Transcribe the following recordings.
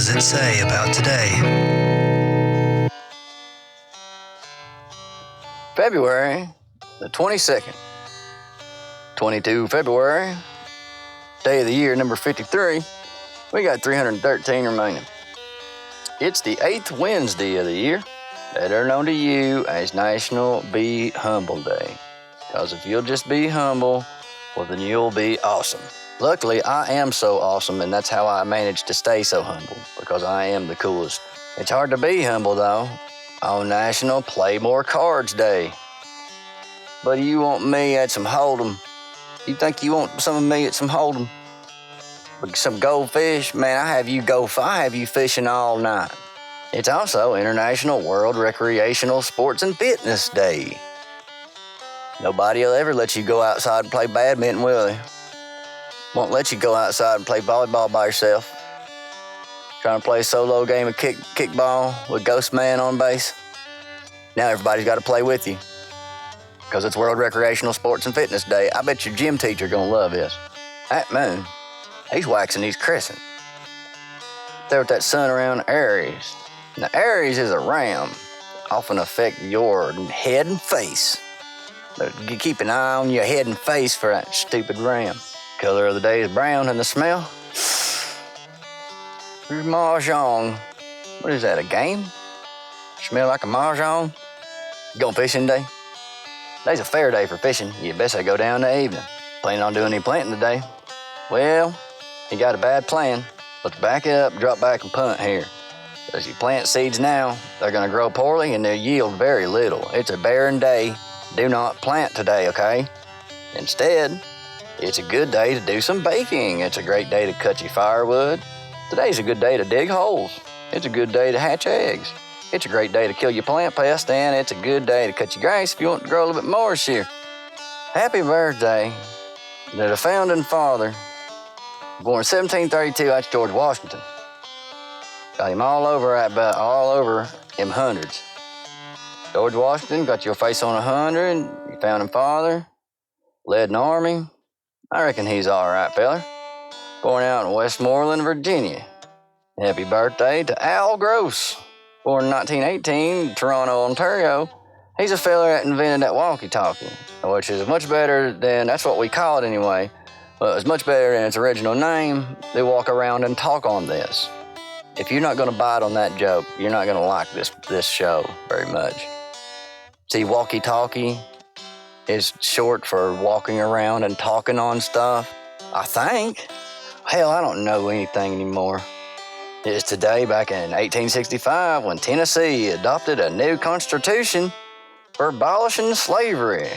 does it say about today? February the 22nd, 22 February, day of the year number 53. We got 313 remaining. It's the 8th Wednesday of the year, better known to you as National Be Humble Day. Because if you'll just be humble, well then you'll be awesome. Luckily, I am so awesome, and that's how I managed to stay so humble, because I am the coolest. It's hard to be humble, though, on National Play More Cards Day. But you want me at some Hold'em? You think you want some of me at some Hold'em? Some goldfish? Man, I have you fishing all night. It's also International World Recreational Sports and Fitness Day. Nobody will ever let you go outside and play badminton, will they? Won't let you go outside and play volleyball by yourself. Trying to play a solo game of kickball with Ghost Man on base. Now everybody's got to play with you, because it's World Recreational Sports and Fitness Day. I bet your gym teacher gonna love this. That moon, he's waxing these crescent. There with that sun around Aries. Now Aries is a ram. Often affect your head and face. But you keep an eye on your head and face for that stupid ram. Color of the day is brown, and the smell? Here's mahjong. What is that, a game? Smell like a mahjong? You going fishing today? Today's a fair day for fishing. You best go down in the evening. Planning on doing any planting today? Well, you got a bad plan. Let's back up, drop back, and punt here. As you plant seeds now, they're going to grow poorly and they'll yield very little. It's a barren day. Do not plant today, okay? Instead, it's a good day to do some baking. It's a great day to cut your firewood. Today's a good day to dig holes. It's a good day to hatch eggs. It's a great day to kill your plant pest, and it's a good day to cut your grass if you want to grow a little bit more this year. Happy birthday to the founding father, born 1732, that's George Washington. Got him all over them hundreds. George Washington got your face on 100, your founding father, led an army. I reckon he's all right, feller. Born out in Westmoreland, Virginia. Happy birthday to Al Gross. Born in 1918, Toronto, Ontario. He's a feller that invented that walkie-talkie, which is much better than, that's what we call it anyway, but it's much better than its original name. They walk around and talk on this. If you're not going to bite on that joke, you're not going to like this show very much. See, walkie-talkie is short for walking around and talking on stuff, I think. Hell, I don't know anything anymore. It's today back in 1865 when Tennessee adopted a new constitution for abolishing slavery.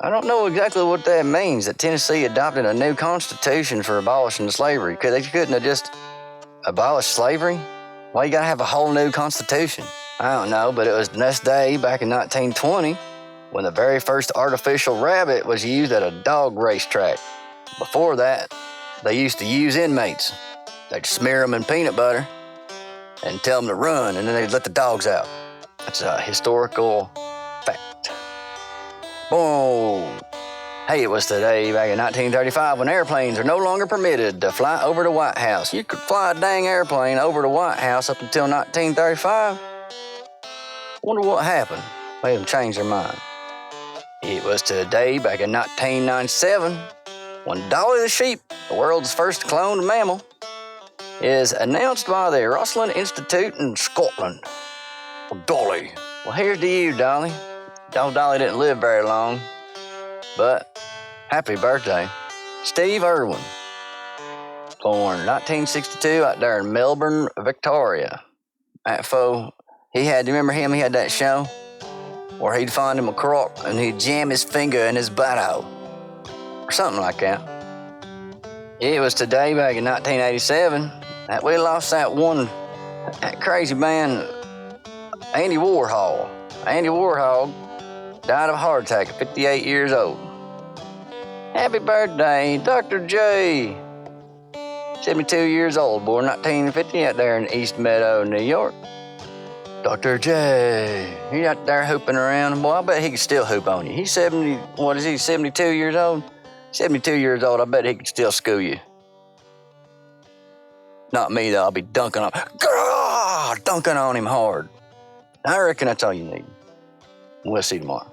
I don't know exactly what that means, that Tennessee adopted a new constitution for abolishing slavery. They couldn't have just abolished slavery? Why you gotta have a whole new constitution? I don't know, but it was the next day back in 1920 when the very first artificial rabbit was used at a dog racetrack. Before that, they used to use inmates. They'd smear them in peanut butter and tell them to run, and then they'd let the dogs out. That's a historical fact. Boom. Hey, it was today back in 1935 when airplanes are no longer permitted to fly over the White House. You could fly a dang airplane over the White House up until 1935. Wonder what happened. Made them change their mind. It was today back in 1997 when Dolly the sheep, the world's first cloned mammal, is announced by the Roslin Institute in Scotland. Well, Dolly. Well, here's to you, Dolly. Dolly didn't live very long, but happy birthday. Steve Irwin, born 1962 out there in Melbourne, Victoria. That fool, do you remember him? He had that show where he'd find him a crock and he'd jam his finger in his butthole, or something like that. It was today back in 1987 that we lost that crazy man, Andy Warhol. Andy Warhol died of a heart attack at 58 years old. Happy birthday, Dr. J. 72 years old, born 1950 out there in East Meadow, New York. Dr. J. He out there hooping around. Boy, I bet he could still hoop on you. He's 72 years old? 72 years old, I bet he could still school you. Not me, though. I'll be dunking on him hard. I reckon that's all you need. We'll see you tomorrow.